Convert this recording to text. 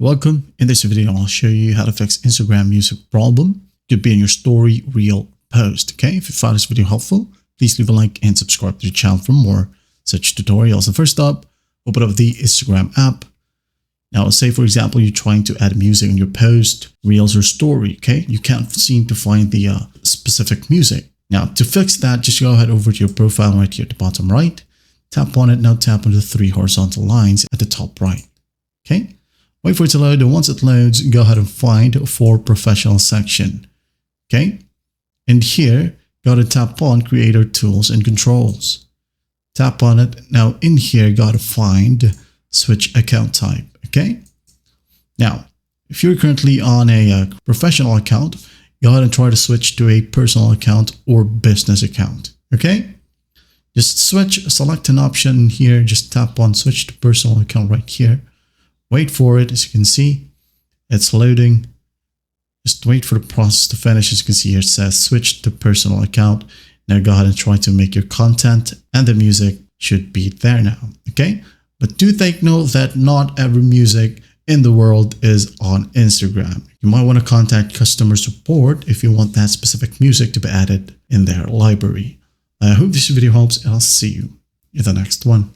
Welcome. In this video, I'll show you how to fix Instagram music problem. Could be in your story, reel, post. Okay, if you found this video helpful, please leave a like and subscribe to the channel for more such tutorials. And first up, open up the Instagram app. Now, say for example, you're trying to add music in your post, reels, or story. Okay, you can't seem to find the specific music. Now, to fix that, just go ahead over to your profile right here at the bottom right. Tap on it. Now tap on the three horizontal lines at the top right. Okay. Wait for it to load, and once it loads, go ahead and find For Professional section. Okay, and here, go to tap on Creator Tools and Controls. Tap on it. Now in here, go to find Switch Account Type. Okay, now if you're currently on a professional account, go ahead and try to switch to a personal account or business account. Okay, just switch, select an option here, just tap on Switch to Personal Account right here. Wait for it. As you can see, it's loading. Just wait for the process to finish. As you can see here, it says switch to personal account. Now go ahead and try to make your content, and the music should be there now. Okay, but do take note that not every music in the world is on Instagram. You might want to contact customer support if you want that specific music to be added in their library. I hope this video helps, and I'll see you in the next one.